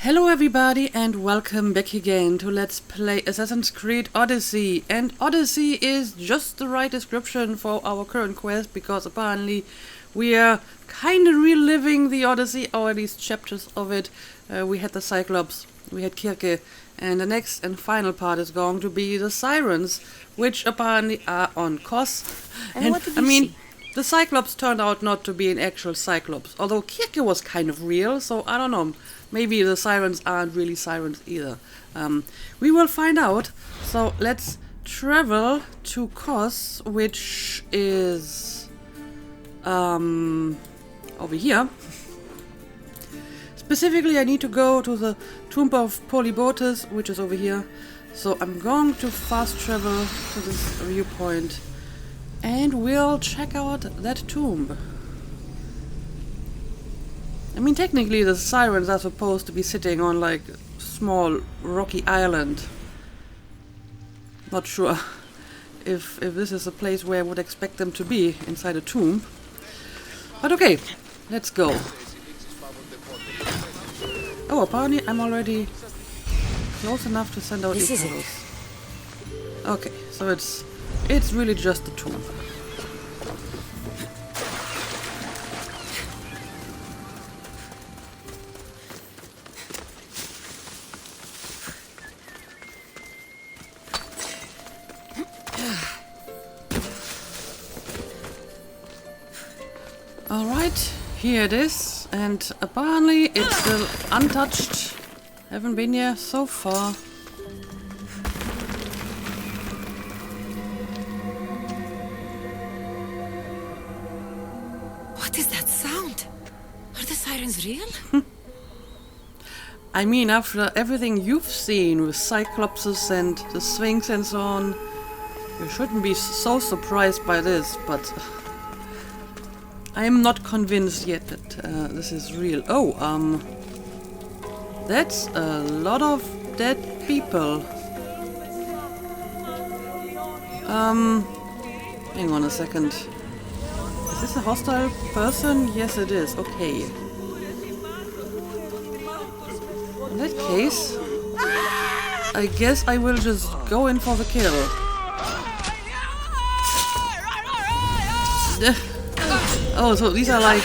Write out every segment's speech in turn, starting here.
Hello everybody and welcome back again to Let's Play Assassin's Creed Odyssey. And Odyssey is just the right description for our current quest because apparently we are kind of reliving the Odyssey, or at least chapters of it. We had the Cyclops, we had Kirke, and the next and final part is going to be the Sirens, which apparently are on Kos. And what did you see? The Cyclops turned out not to be an actual Cyclops, although Kirke was kind of real, so I don't know. Maybe the Sirens aren't really Sirens either. We will find out. So let's travel to Kos, which is over here. Specifically, I need to go to the Tomb of Polybotes, which is over here. So I'm going to fast travel to this viewpoint. And we'll check out that tomb. I mean, technically the Sirens are supposed to be sitting on like a small rocky island. Not sure if this is a place where I would expect them to be, inside a tomb. But okay, let's go. Oh, apparently I'm already close enough to send out This is echoes. Okay, so it's really just a tomb. Alright, here it is, and apparently it's still untouched. Haven't been here so far. What is that sound? Are the sirens real? I mean, after everything you've seen with Cyclopses and the Sphinx and so on, you shouldn't be so surprised by this, but I am not convinced yet that this is real. Oh, that's a lot of dead people. Hang on a second. Is this a hostile person? Yes, it is. Okay. In that case, I guess I will just go in for the kill. Oh, so these are like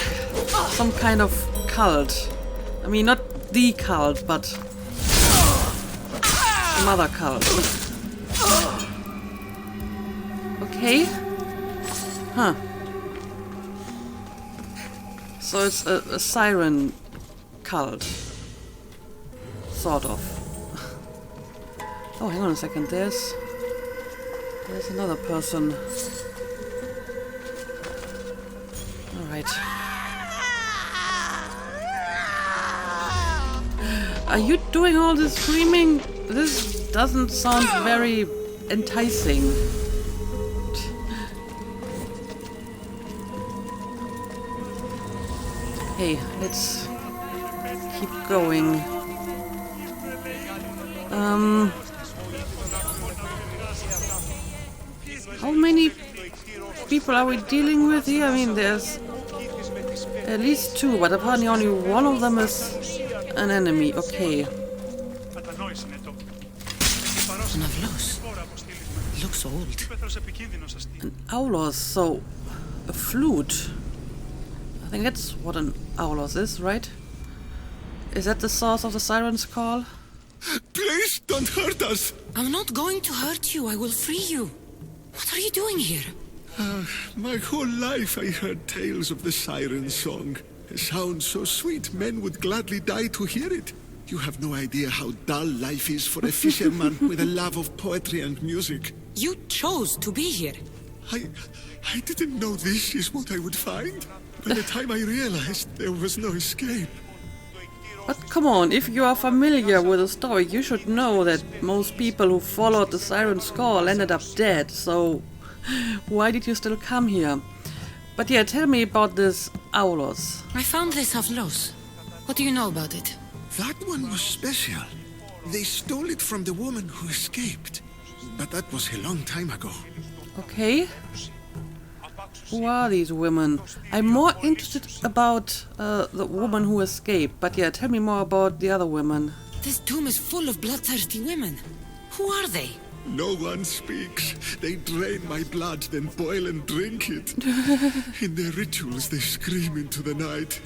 some kind of cult. I mean, not the cult, but some other cult. Okay. Huh. So it's a siren cult. Sort of. Oh, hang on a second. There's another person. Alright. Are you doing all this screaming? This doesn't sound very enticing. Hey, let's keep going. How many people are we dealing with here? I mean, there's at least two, but apparently only one of them is an enemy. Okay. An Avlos. Looks old. An aulos, so a flute. I think that's what an aulos is, right? Is that the source of the siren's call? Please don't hurt us! I'm not going to hurt you. I will free you. What are you doing here? My whole life I heard tales of the siren song. It sounds so sweet, men would gladly die to hear it. You have no idea how dull life is for a fisherman with a love of poetry and music. You chose to be here. I didn't know this is what I would find. By the time I realized there was no escape. But come on, if you are familiar with the story, you should know that most people who followed the siren's call ended up dead, so why did you still come here? But yeah, tell me about this aulos. I found this Avlos. What do you know about it? That one was special. They stole it from the woman who escaped. But that was a long time ago. Okay. Who are these women? I'm more interested about the woman who escaped, but yeah, tell me more about the other women. This tomb is full of bloodthirsty women. Who are they? No one speaks. They drain my blood, then boil and drink it. In their rituals, they scream into the night.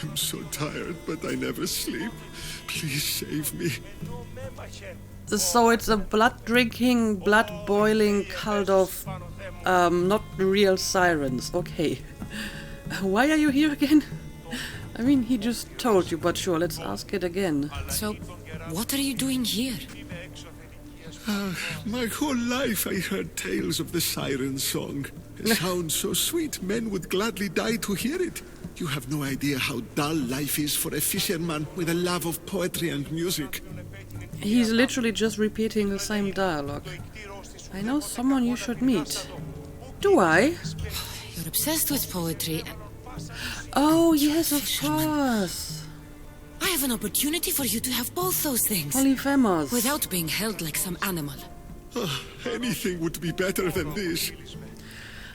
I'm so tired, but I never sleep. Please save me. So it's a blood-drinking, blood-boiling cult of not real sirens. Okay. Why are you here again? I mean, he just told you, but sure, let's ask it again. So, what are you doing here? My whole life I heard tales of the siren song. It sounds so sweet, men would gladly die to hear it. You have no idea how dull life is for a fisherman with a love of poetry and music. He's literally just repeating the same dialogue. I know someone you should meet. Do I? You're obsessed with poetry. Oh, yes, of course. I have an opportunity for you to have both those things. Polyphemus. Without being held like some animal. Anything would be better than this.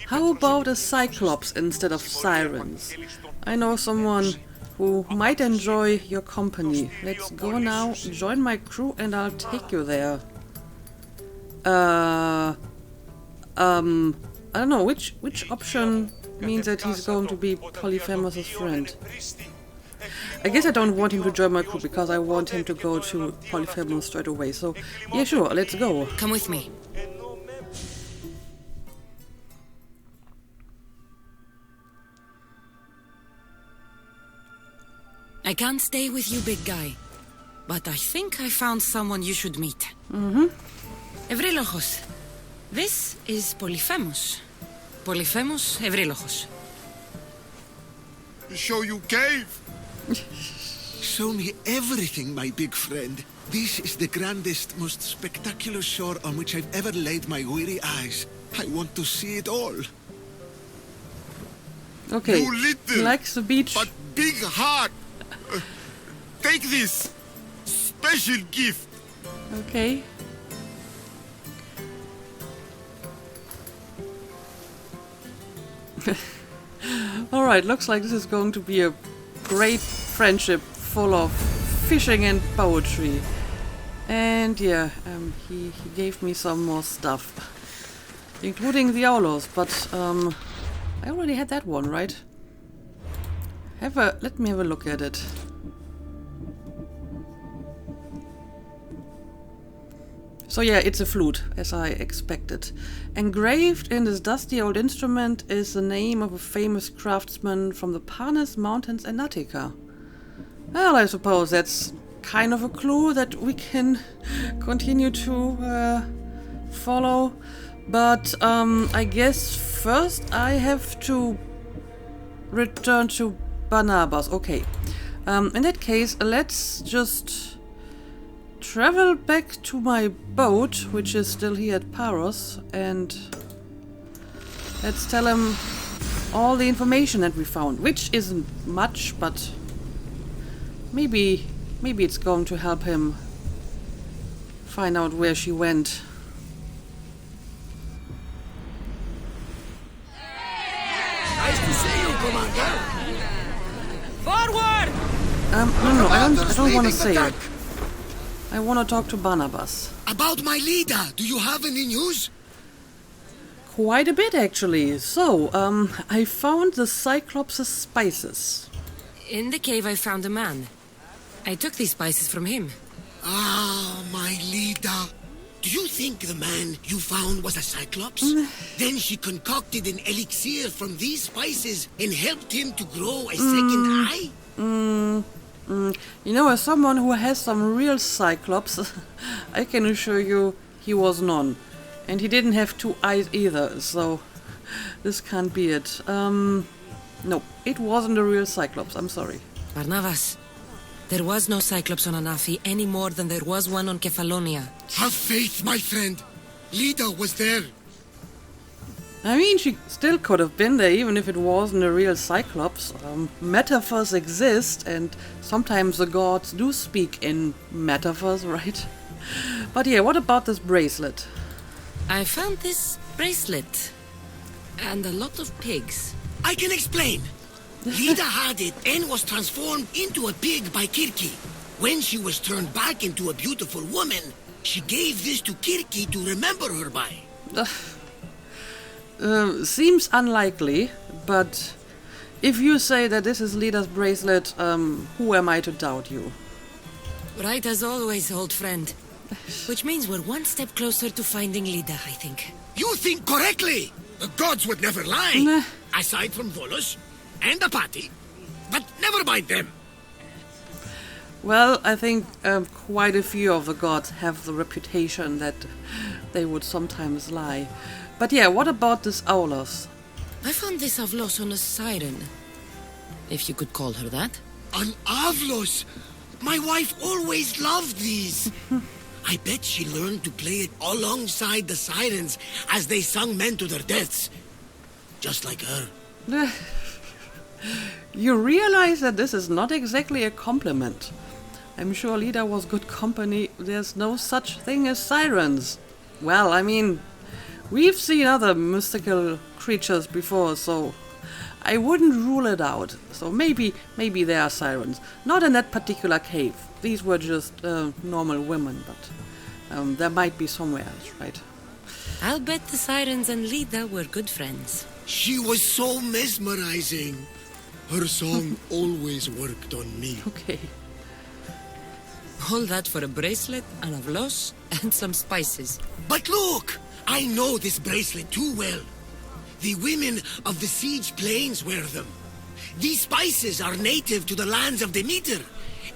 How about a cyclops instead of sirens? I know someone who might enjoy your company. Let's go now, join my crew, and I'll take you there. I don't know, which option means that he's going to be Polyphemus' friend? I guess I don't want him to join my crew because I want him to go to Polyphemus straight away. So, yeah, sure, let's go. Come with me. I can't stay with you, big guy. But I think I found someone you should meet. Ευρύλοχος. This is Polyphemus. Polyphemus Ευρύλοχος. Show you cave? Show me everything, my big friend. This is the grandest, most spectacular shore on which I've ever laid my weary eyes. I want to see it all. Okay, You little, he likes the beach. but big heart. Take this special gift. Okay. Alright, looks like this is going to be a great friendship full of fishing and poetry. And yeah, he gave me some more stuff. Including the Aulos, but I already had that one, right? Let me have a look at it. So yeah, it's a flute, as I expected. Engraved in this dusty old instrument is the name of a famous craftsman from the Parnes Mountains in Attica. Well, I suppose that's kind of a clue that we can continue to follow. But I guess first I have to return to Barnabas. Okay. In that case, let's just travel back to my boat, which is still here at Paros, and let's tell him all the information that we found, which isn't much, but maybe it's going to help him find out where she went. Nice to see you, Commander. Forward! No, I don't want to leading say attack. it. I want to talk to Barnabas. About my leader, do you have any news? Quite a bit, actually. So, I found the Cyclops' spices. In the cave I found a man. I took these spices from him. Ah, my leader. Do you think the man you found was a Cyclops? Then she concocted an elixir from these spices and helped him to grow a second eye? You know, as someone who has some real Cyclops, I can assure you he was none. And he didn't have two eyes either, so this can't be it. No, it wasn't a real Cyclops, I'm sorry. Barnabas, there was no Cyclops on Anafi any more than there was one on Kefalonia. Have faith, my friend. Leader was there. I mean, she still could have been there even if it wasn't a real Cyclops. Metaphors exist, and sometimes the gods do speak in metaphors, right? But yeah, what about this bracelet? I found this bracelet. And a lot of pigs. I can explain. Lida had it and was transformed into a pig by Kirki. When she was turned back into a beautiful woman, she gave this to Kirki to remember her by. Seems unlikely, but if you say that this is Lida's bracelet, who am I to doubt you? Right as always, old friend. Which means we're one step closer to finding Lida, I think. You think correctly! The gods would never lie! Nah. Aside from Volus and Apathy. But never mind them. Well, I think quite a few of the gods have the reputation that they would sometimes lie. But yeah, what about this Aulos? I found this Avlos on a siren. If you could call her that. An Avlos! My wife always loved these. I bet she learned to play it alongside the sirens as they sung men to their deaths. Just like her. You realize that this is not exactly a compliment. I'm sure Lida was good company. There's no such thing as sirens. Well, I mean, we've seen other mystical creatures before, so I wouldn't rule it out. So maybe there are sirens. Not in that particular cave. These were just normal women, but there might be somewhere else, right? I'll bet the sirens and Lida were good friends. She was so mesmerizing. Her song always worked on me. Okay. All that for a bracelet, an avlos, and some spices. But look! I know this bracelet too well. The women of the Siege Plains wear them. These spices are native to the lands of Demeter.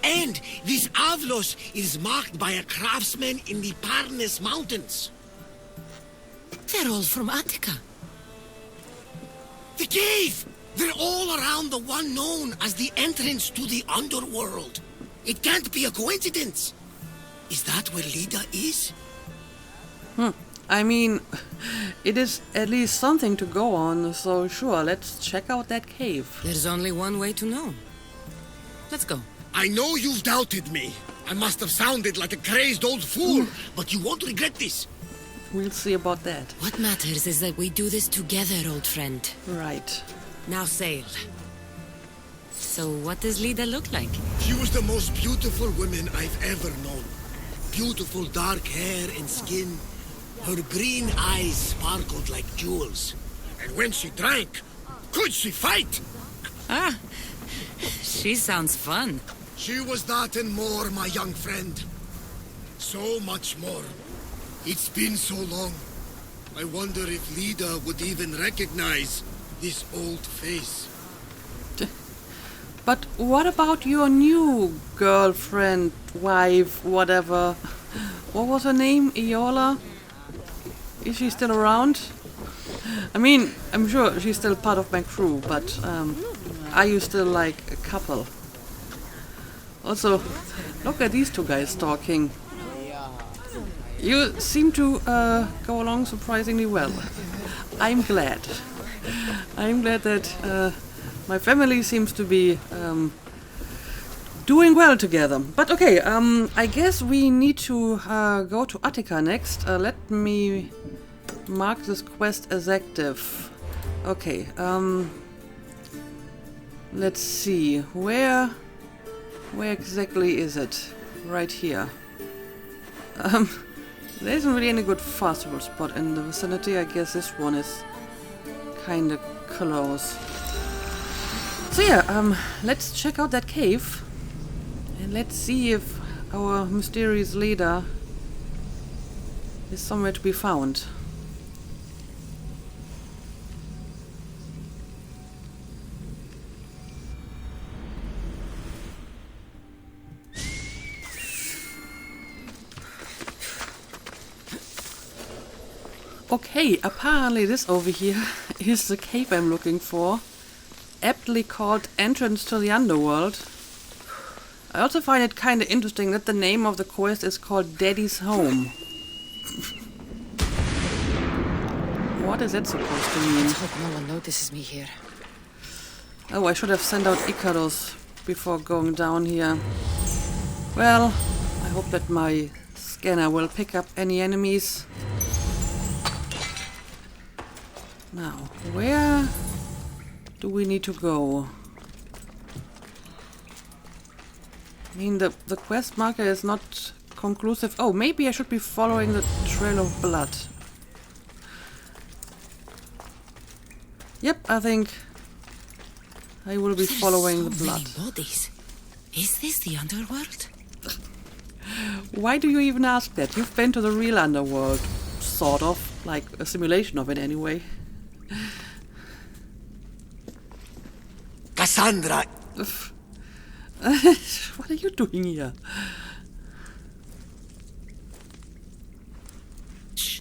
And this avlos is marked by a craftsman in the Parnes Mountains. They're all from Attica. The cave! They're all around the one known as the entrance to the underworld. It can't be a coincidence. Is that where Lida is? I mean, it is at least something to go on, so sure, let's check out that cave. There's only one way to know. Let's go. I know you've doubted me. I must have sounded like a crazed old fool, but you won't regret this. We'll see about that. What matters is that we do this together, old friend. Right. Now sail. So what does Lida look like? She was the most beautiful woman I've ever known. Beautiful dark hair and skin. Her green eyes sparkled like jewels. And when she drank, could she fight? Ah, she sounds fun. She was that and more, my young friend. So much more. It's been so long. I wonder if Lida would even recognize this old face. But what about your new girlfriend, wife, whatever? What was her name? Iola? Is she still around? I mean, I'm sure she's still part of my crew, but are you still like a couple? Also, look at these two guys talking. You seem to go along surprisingly well. I'm glad. I'm glad that my family seems to be doing well together. But okay, I guess we need to go to Attica next. Let me mark this quest as active. Okay, let's see. Where exactly is it? Right here. There isn't really any good fast travel spot in the vicinity. I guess this one is kinda close. So yeah, let's check out that cave. And let's see if our mysterious leader is somewhere to be found. Okay, apparently this over here is the cave I'm looking for. Aptly called Entrance to the Underworld. I also find it kind of interesting that the name of the quest is called Daddy's Home. What is that supposed to mean? Let's hope no one notices me here. Oh, I should have sent out Icarus before going down here. Well, I hope that my scanner will pick up any enemies. Now, where do we need to go? I mean, the quest marker is not conclusive. Oh, maybe I should be following the trail of blood. Yep, I think I will be following the blood. Many bodies. Is this the underworld? Why do you even ask that? You've been to the real underworld. Sort of. Like a simulation of it anyway. Cassandra! What are you doing here? Shh.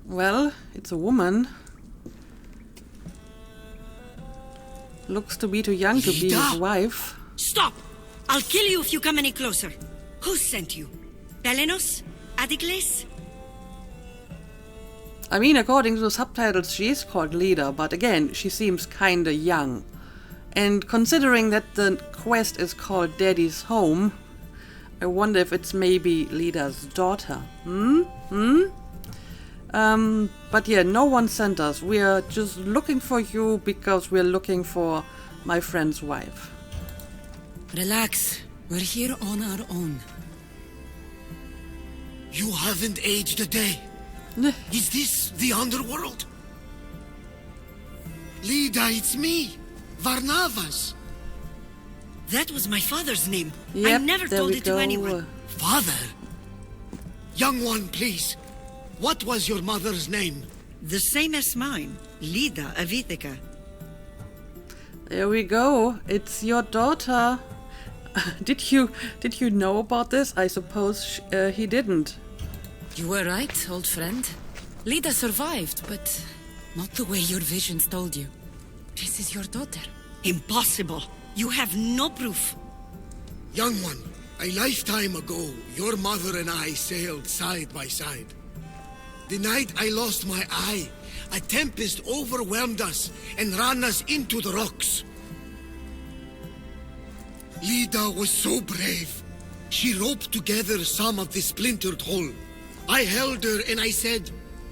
Well, it's a woman. Looks to be too young to be his wife. Stop! I'll kill you if you come any closer. Who sent you? Pelenos? Adicles? I mean, according to the subtitles, she is called Leda, but again, she seems kinda young. And considering that the quest is called Daddy's Home, I wonder if it's maybe Leda's daughter. But yeah, no one sent us. We are just looking for you because we're looking for my friend's wife. Relax. We're here on our own. You haven't aged a day. Is this the underworld? Lida, it's me, Varnavas. That was my father's name. Yep, I never there told we it to go. anyone. Father? Young one, please. What was your mother's name? The same as mine. Lida of Ithaca. There we go. It's your daughter. Did you know about this? I suppose he didn't. You were right, old friend. Lida survived, but not the way your visions told you. This is your daughter. Impossible. You have no proof. Young one, a lifetime ago, your mother and I sailed side by side. The night I lost my eye, a tempest overwhelmed us and ran us into the rocks. Lida was so brave. She roped together some of the splintered hull. I held her and I said,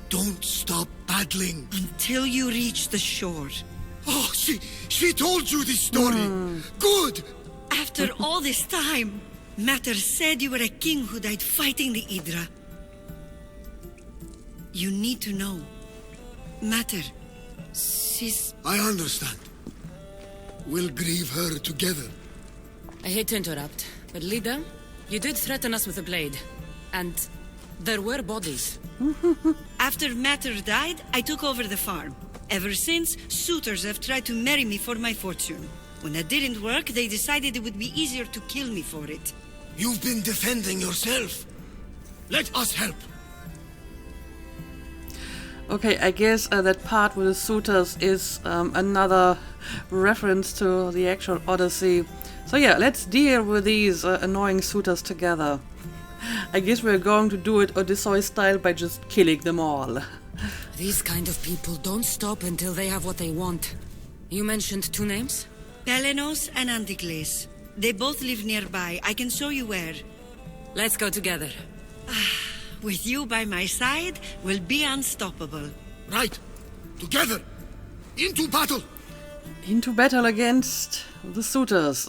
"Don't stop paddling." Until you reach the shore. Oh, she told you this story. Good. After all this time, Matter said you were a king who died fighting the Hydra. You need to know. Matter, she's... I understand. We'll grieve her together. I hate to interrupt, but Lida, you did threaten us with a blade. And there were bodies. After Matter died, I took over the farm. Ever since, suitors have tried to marry me for my fortune. When that didn't work, they decided it would be easier to kill me for it. You've been defending yourself. Let us help. Okay, I guess that part with the suitors is another reference to the actual Odyssey. So yeah, let's deal with these annoying suitors together. I guess we're going to do it Odyssey style by just killing them all. These kind of people don't stop until they have what they want. You mentioned two names? Pelenos and Andicles. They both live nearby. I can show you where. Let's go together. With you by my side, we'll be unstoppable. Right. Together. Into battle. Into battle against the suitors.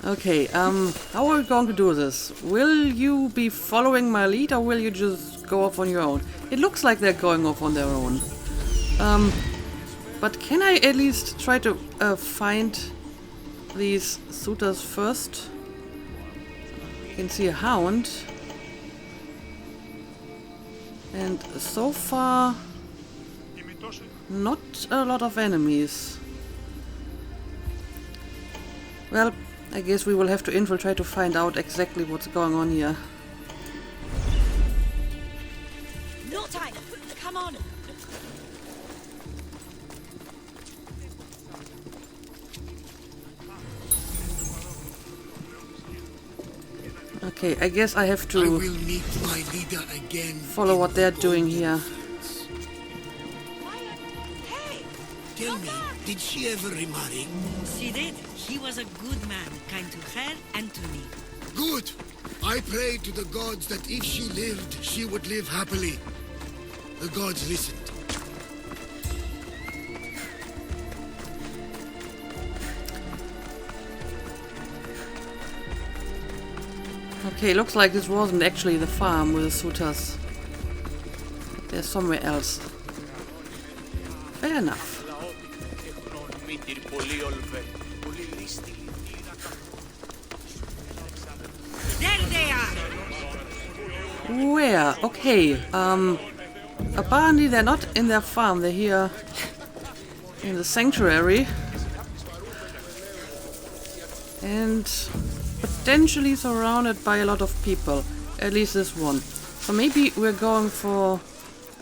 Okay, how are we going to do this? Will you be following my lead or will you just go off on your own? It looks like they're going off on their own. But can I at least try to find these suitors first? I can see a hound. And so far, not a lot of enemies. Well, I guess we will have to infiltrate to find out exactly what's going on here. No time! Come on! Okay, I guess I have I to will meet my leader again. follow what they're doing here. Tell me, Did she ever remarry? She did. He was a good man, kind to her and to me. Good. I prayed to the gods that if she lived, she would live happily. The gods listened. Okay, looks like this wasn't actually the farm with the suitors. They're somewhere else. Fair enough. There they are! Where? Okay, apparently they're not in their farm, they're here in the sanctuary. And potentially surrounded by a lot of people. At least this one. So maybe we're going for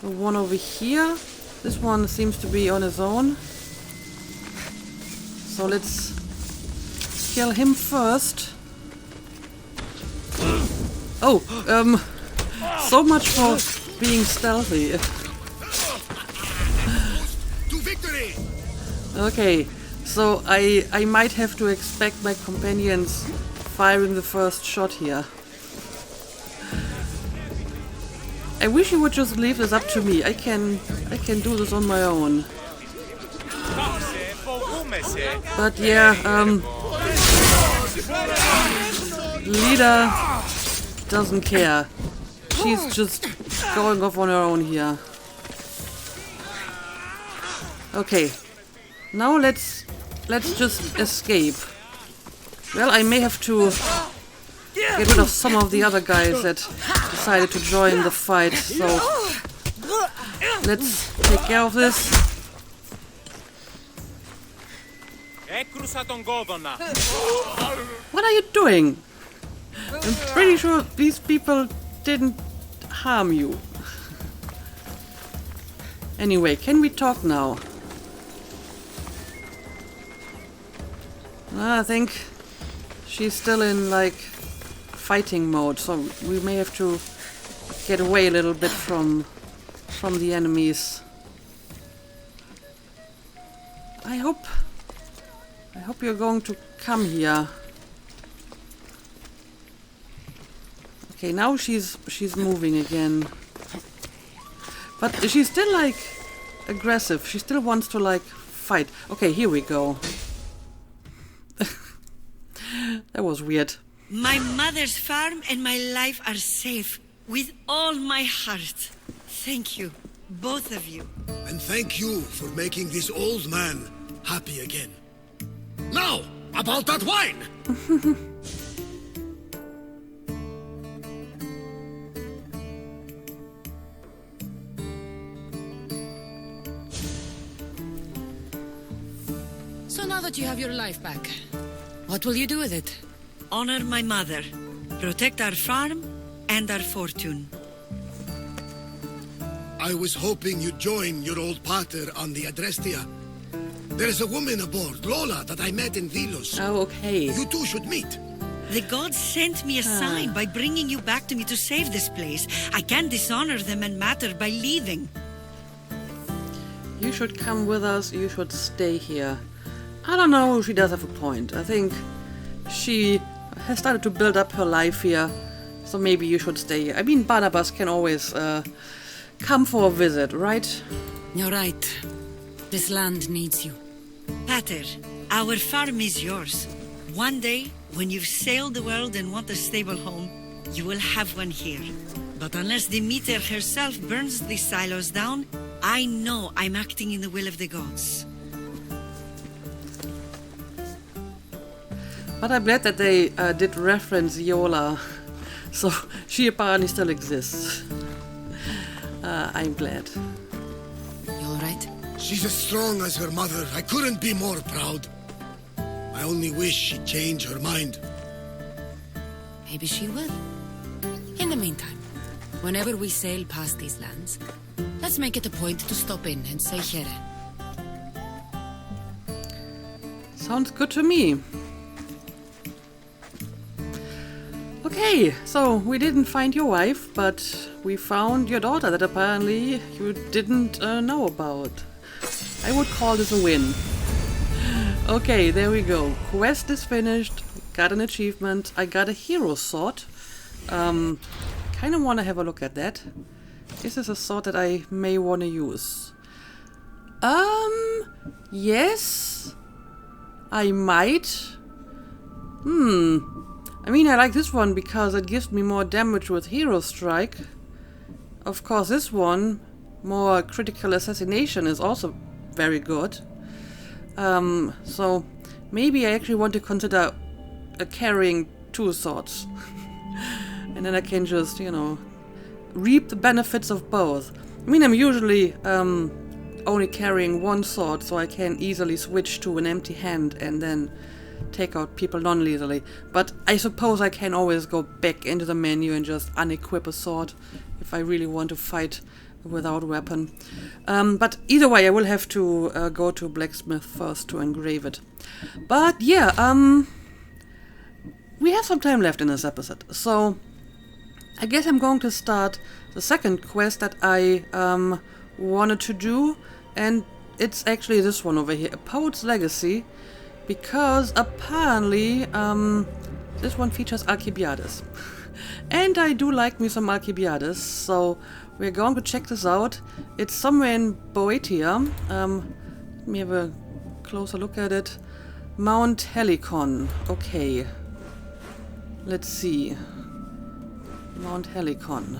the one over here. This one seems to be on his own. So let's kill him first. Oh, so much for being stealthy. To victory! Okay, so I might have to expect my companions firing the first shot here. I wish you would just leave this up to me. I can do this on my own. But yeah, Lida doesn't care. She's just going off on her own here. Okay, now let's just escape. Well, I may have to get rid of some of the other guys that decided to join the fight, so let's take care of this. What are you doing? I'm pretty sure these people didn't harm you. Anyway, can we talk now? I think she's still in like fighting mode, so we may have to get away a little bit from the enemies. I hope you're going to come here. Okay, now she's moving again. But she's still like aggressive. She still wants to like fight. Okay, here we go. That was weird. My mother's farm and my life are safe. With all my heart. Thank you, both of you. And thank you for making this old man happy again. Now, about that wine! So now that you have your life back, what will you do with it? Honor my mother. Protect our farm and our fortune. I was hoping you'd join your old pater on the Adrestia. There's a woman aboard, Lola, that I met in Vilos. Oh, okay. You two should meet. The gods sent me a sign by bringing you back to me to save this place. I can't dishonor them and Mater by leaving. You should come with us, you should stay here. I don't know, she does have a point. I think she has started to build up her life here, so maybe you should stay here. I mean, Barnabas can always come for a visit, right? You're right. This land needs you. Pater, our farm is yours. One day, when you've sailed the world and want a stable home, you will have one here. But unless Demeter herself burns these silos down, I know I'm acting in the will of the gods. But I'm glad that they did reference Yola, so she apparently still exists. I'm glad. You alright? She's as strong as her mother. I couldn't be more proud. I only wish she'd change her mind. Maybe she will. In the meantime, whenever we sail past these lands, let's make it a point to stop in and say here. Sounds good to me. Okay, so we didn't find your wife, but we found your daughter that apparently you didn't know about. I would call this a win. Okay, there we go. Quest is finished. Got an achievement. I got a hero sword. Kind of want to have a look at that. Is this a sword that I may want to use? Yes. I might. I mean, I like this one because it gives me more damage with Hero Strike. Of course, this one, more critical assassination, is also very good. So maybe I actually want to consider carrying two swords. And then I can just, you know, reap the benefits of both. I mean, I'm usually only carrying one sword, so I can easily switch to an empty hand and then take out people non-lethally. But I suppose I can always go back into the menu and just unequip a sword if I really want to fight without a weapon. But either way, I will have to go to a blacksmith first to engrave it. But yeah, we have some time left in this episode, so I guess I'm going to start the second quest that I wanted to do, and it's actually this one over here, A Poet's Legacy, because apparently this one features Alcibiades. And I do like me some Alcibiades, so we're going to check this out. It's somewhere in Boeotia. Let me have a closer look at it. Mount Helicon. Okay. Let's see. Mount Helicon.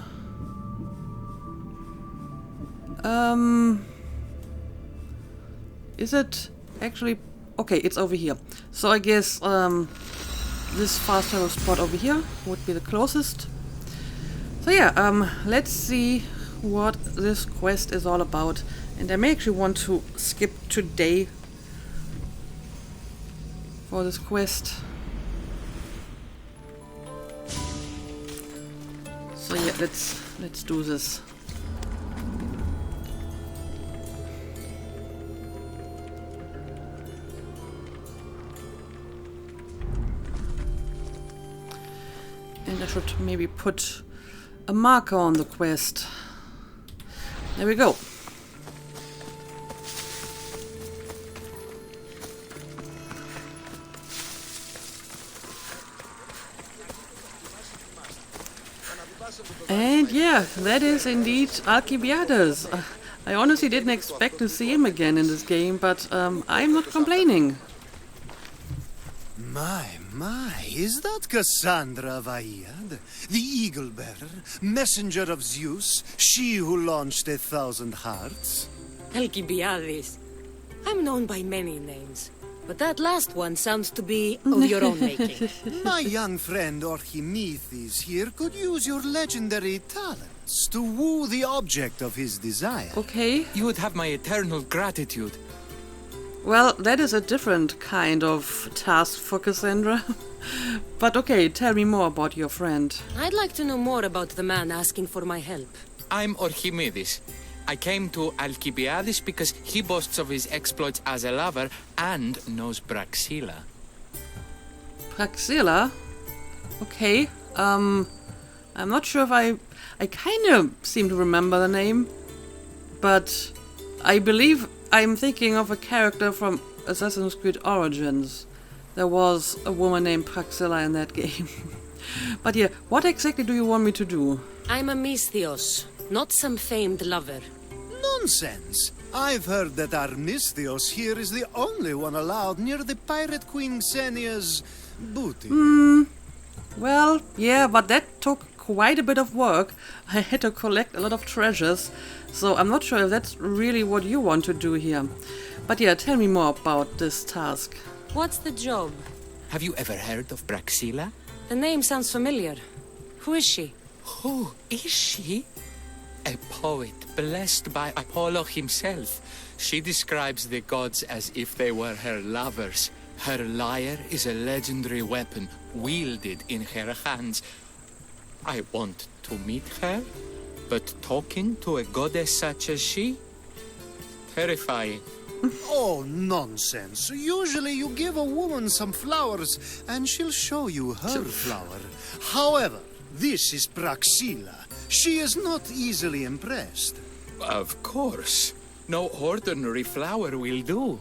Is it actually... Okay, it's over here. So I guess this fast travel spot over here would be the closest. So yeah, let's see what this quest is all about. And I may actually want to skip today for this quest. So yeah, let's do this. And I should maybe put a marker on the quest. There we go. And yeah, that is indeed Alcibiades. I honestly didn't expect to see him again in this game, but I'm not complaining. My, is that Cassandra Vaiad, the Eagle-Bearer, messenger of Zeus, she who launched 1,000 hearts? Alcibiades. I'm known by many names, but that last one sounds to be of your own making. My young friend Archimedes here could use your legendary talents to woo the object of his desire. Okay. You would have my eternal gratitude. Well, that is a different kind of task for Cassandra. But okay, tell me more about your friend. I'd like to know more about the man asking for my help. I'm Archimedes. I came to Alcibiades because he boasts of his exploits as a lover and knows Praxilla. Praxilla? Okay, I'm not sure if I kind of seem to remember the name, but I believe I'm thinking of a character from Assassin's Creed Origins. There was a woman named Praxilla in that game. But yeah, what exactly do you want me to do? I'm a Misthios, not some famed lover. Nonsense! I've heard that our Misthios here is the only one allowed near the pirate queen Xenia's booty. Well, yeah, but that took quite a bit of work. I had to collect a lot of treasures, so I'm not sure if that's really what you want to do here. But yeah, tell me more about this task. What's the job? Have you ever heard of Praxilla? The name sounds familiar. Who is she? Who is she? A poet blessed by Apollo himself. She describes the gods as if they were her lovers. Her lyre is a legendary weapon wielded in her hands. I want to meet her, but talking to a goddess such as she? Terrifying. Oh, nonsense. Usually you give a woman some flowers and she'll show you her flower. However, this is Praxilla. She is not easily impressed. Of course. No ordinary flower will do.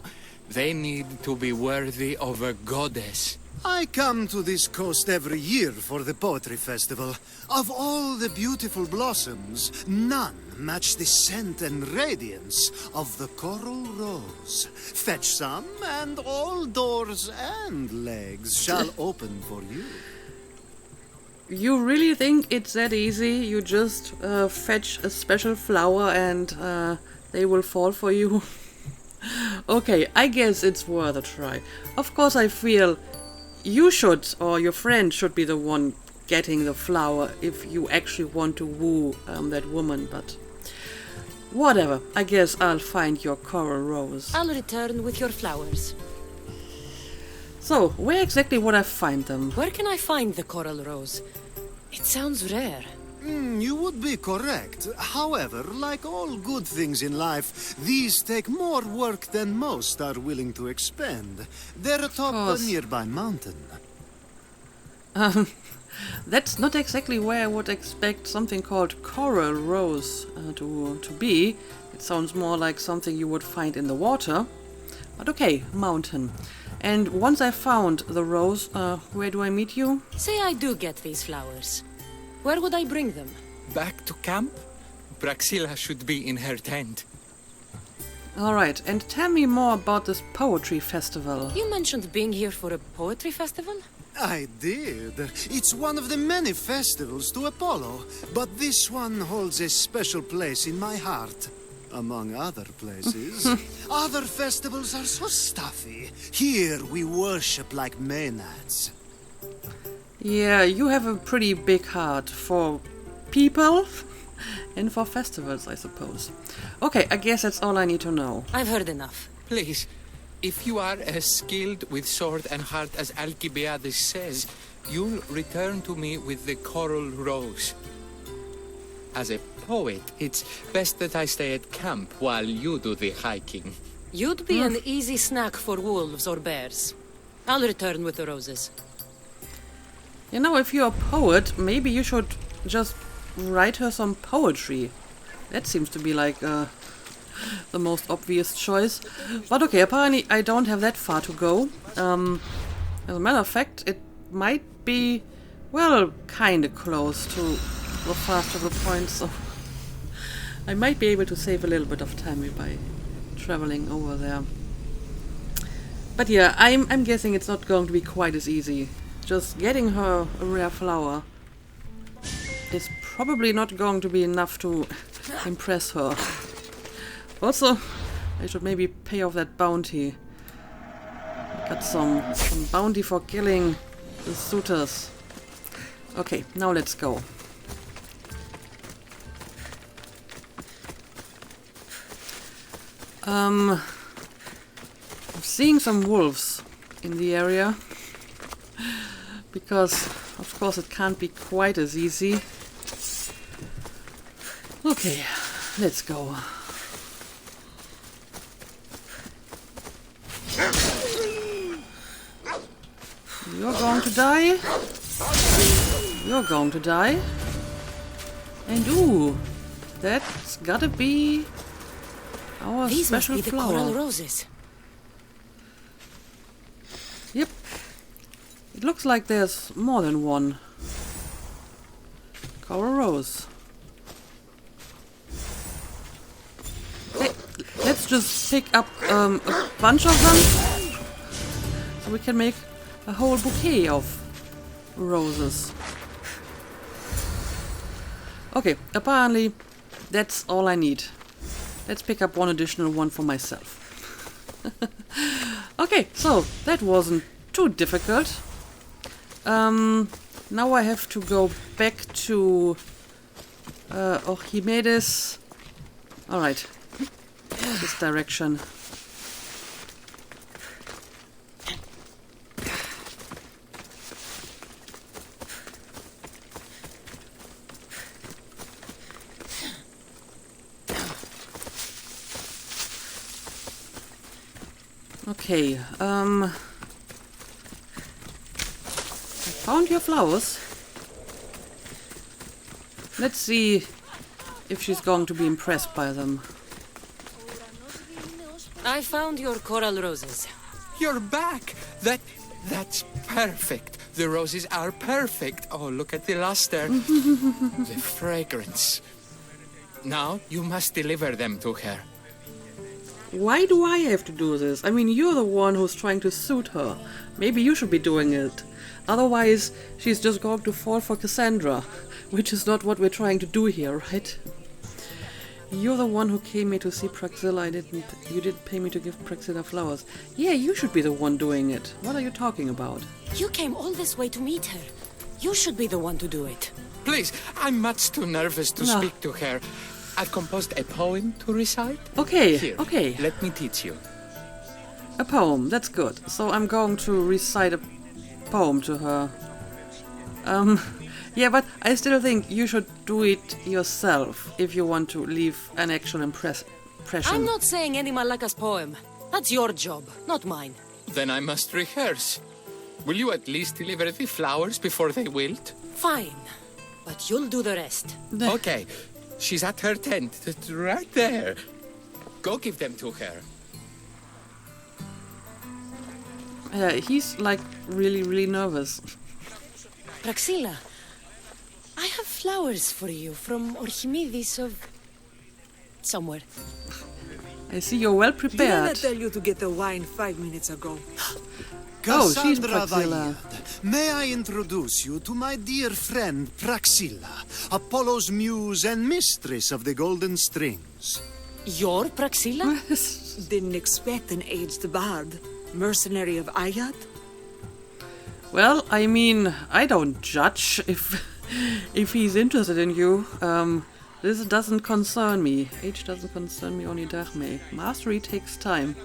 They need to be worthy of a goddess. I come to this coast every year for the poetry festival. Of all the beautiful blossoms, none match the scent and radiance of the coral rose. Fetch some, and all doors and legs shall open for you. You really think it's that easy? You just fetch a special flower and they will fall for you? Okay, I guess it's worth a try. Of course, I feel you should, or your friend should be the one getting the flower if you actually want to woo that woman, but whatever. I guess I'll find your coral rose. I'll return with your flowers. So, where exactly would I find them? Where can I find the coral rose? It sounds rare. You would be correct. However, like all good things in life, these take more work than most are willing to expend. They're atop a nearby mountain. That's not exactly where I would expect something called coral rose to be. It sounds more like something you would find in the water. But okay, mountain. And once I found the rose, where do I meet you? Say I do get these flowers. Where would I bring them? Back to camp? Praxilla should be in her tent. Alright, and tell me more about this poetry festival. You mentioned being here for a poetry festival? I did. It's one of the many festivals to Apollo, but this one holds a special place in my heart. Among other places. Other festivals are so stuffy. Here we worship like Maenads. Yeah, you have a pretty big heart for people and for festivals, I suppose. Okay, I guess that's all I need to know. I've heard enough. Please, if you are as skilled with sword and heart as Alcibiades says, you'll return to me with the coral rose. As a poet, it's best that I stay at camp while you do the hiking. You'd be an easy snack for wolves or bears. I'll return with the roses. You know, if you're a poet, maybe you should just write her some poetry. That seems to be like the most obvious choice. But okay, apparently I don't have that far to go. As a matter of fact, it might be, well, kinda close to the fast travel point, so I might be able to save a little bit of time by traveling over there. But yeah, I'm guessing it's not going to be quite as easy. Just getting her a rare flower is probably not going to be enough to impress her. Also, I should maybe pay off that bounty. I got some bounty for killing the suitors. Okay, now let's go. I'm seeing some wolves in the area. Because, of course, it can't be quite as easy. Okay, let's go. You're going to die. You're going to die. And ooh, that's gotta be our These special must be flower. the coral roses. Yep. It looks like there's more than one. Coral rose. Hey, let's just pick up a bunch of them. So we can make a whole bouquet of roses. Okay, apparently that's all I need. Let's pick up one additional one for myself. Okay, so that wasn't too difficult. Now I have to go back to Archimedes. Alright, this direction. Okay, I found your flowers. Let's see if she's going to be impressed by them. I found your coral roses. You're back! That's perfect. The roses are perfect. Oh, look at the luster. The fragrance. Now you must deliver them to her. Why do I have to do this? I mean, you're the one who's trying to suit her. Maybe you should be doing it. Otherwise, she's just going to fall for Cassandra, which is not what we're trying to do here, right? You're the one who came here to see Praxilla. You didn't pay me to give Praxilla flowers. Yeah, you should be the one doing it. What are you talking about? You came all this way to meet her. You should be the one to do it. Please, I'm much too nervous to speak to her. I've composed a poem to recite. Okay, Here, okay. let me teach you. A poem, that's good. So I'm going to recite a poem to her. Yeah, but I still think you should do it yourself if you want to leave an actual impression. I'm not saying any Malaka's poem. That's your job, not mine. Then I must rehearse. Will you at least deliver the flowers before they wilt? Fine, but you'll do the rest. Okay, she's at her tent, right there. Go give them to her. He's like really nervous. Praxilla, I have flowers for you from Archimedes of... somewhere. I see you're well Didn't I prepared. tell you to get the wine 5 minutes ago? Oh, she's Cassandra Praxilla. Vaillard, may I introduce you to my dear friend Praxilla, Apollo's muse and mistress of the golden strings. You're Praxilla? Didn't expect an aged bard. Mercenary of Ayad? Well, I mean, I don't judge if he's interested in you. This doesn't concern me. Age doesn't concern me, only Dachme. Mastery takes time.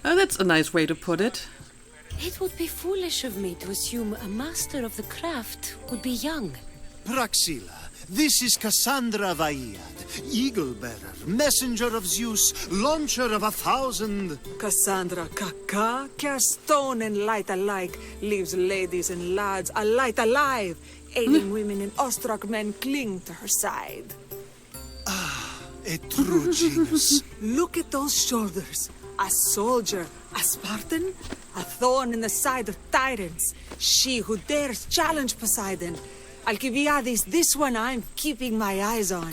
That's a nice way to put it. It would be foolish of me to assume a master of the craft would be young. Praxilla, this is Cassandra Vaillard, eagle-bearer, messenger of Zeus, launcher of 1,000... Cassandra Kaka, cast stone and light alike, leaves ladies and lads alight alive. Ailing women and awestruck men cling to her side. A true genius. Look at those shoulders. A soldier, a Spartan, a thorn in the side of tyrants. She who dares challenge Poseidon. Alcibiades, this one I'm keeping my eyes on.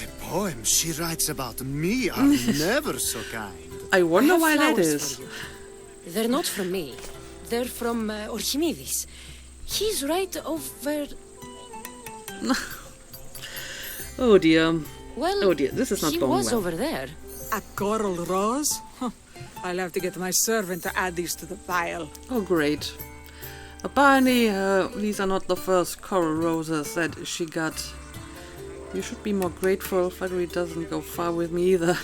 The poems she writes about me are never so kind. I wonder have why that flowers is. for you. They're not from me. They're from Archimedes. He's right over... Oh dear. Well, Oh dear, this is not he going was well. over there. A coral rose? Huh. I'll have to get my servant to add these to the pile. Oh great. Apparently, these are not the first coral roses that she got. You should be more grateful. Flattery doesn't go far with me either.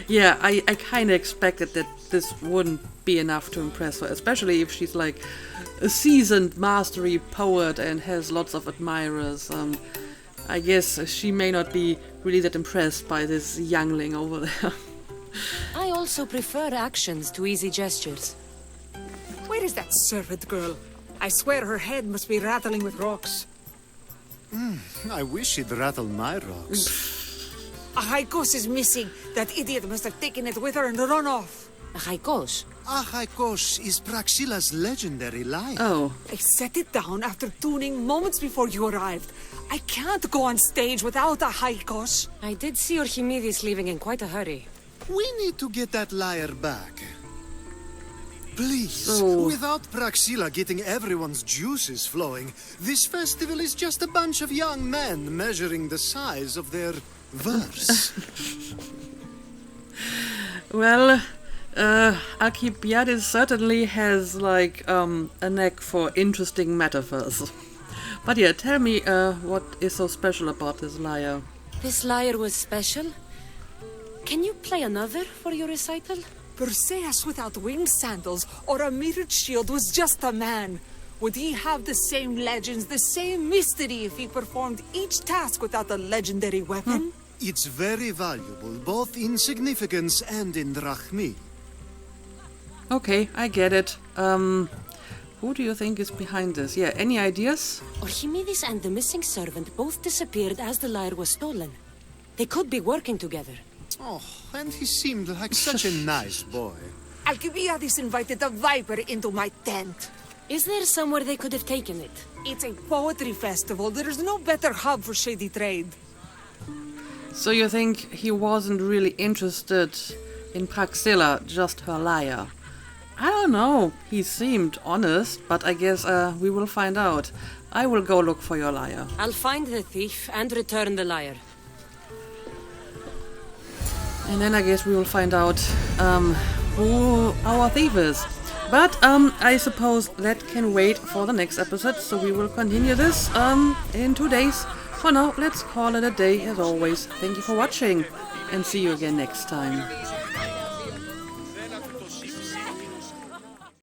Yeah, I kind of expected that this wouldn't be enough to impress her, especially if she's like a seasoned mastery poet and has lots of admirers. I guess she may not be really that impressed by this youngling over there. I also prefer actions to easy gestures. Where is that servant girl? I swear her head must be rattling with rocks. I wish she'd rattle my rocks. Achaikos is missing. That idiot must have taken it with her and run off. Achaikos. Achaikos is Praxilla's legendary lyre. Oh, I set it down after tuning moments before you arrived. I can't go on stage without Achaikos. I did see Archimedes leaving in quite a hurry. We need to get that lyre back. Please, Oh. without Praxilla getting everyone's juices flowing, this festival is just a bunch of young men measuring the size of their verse. well, Alcibiades certainly has like a knack for interesting metaphors. But yeah, tell me what is so special about this lyre? This lyre was special? Can you play another for your recital? Perseus without winged sandals or a mirrored shield was just a man. Would he have the same legends, the same mystery if he performed each task without a legendary weapon? It's very valuable, both in significance and in drachmi. Okay, I get it. Who do you think is behind this? Yeah, any ideas? Archimedes and the missing servant both disappeared as the lyre was stolen. They could be working together. Oh, and he seemed like such a nice boy. Alcibiades invited a viper into my tent. Is there somewhere they could have taken it? It's a poetry festival. There's no better hub for shady trade. So you think he wasn't really interested in Praxilla, just her lyre? I don't know. He seemed honest, but I guess we will find out. I will go look for your lyre. I'll find the thief and return the lyre. And then I guess we will find out who our thief is. But I suppose that can wait for the next episode, so we will continue this in 2 days. For now, let's call it a day as always. Thank you for watching, and see you again next time.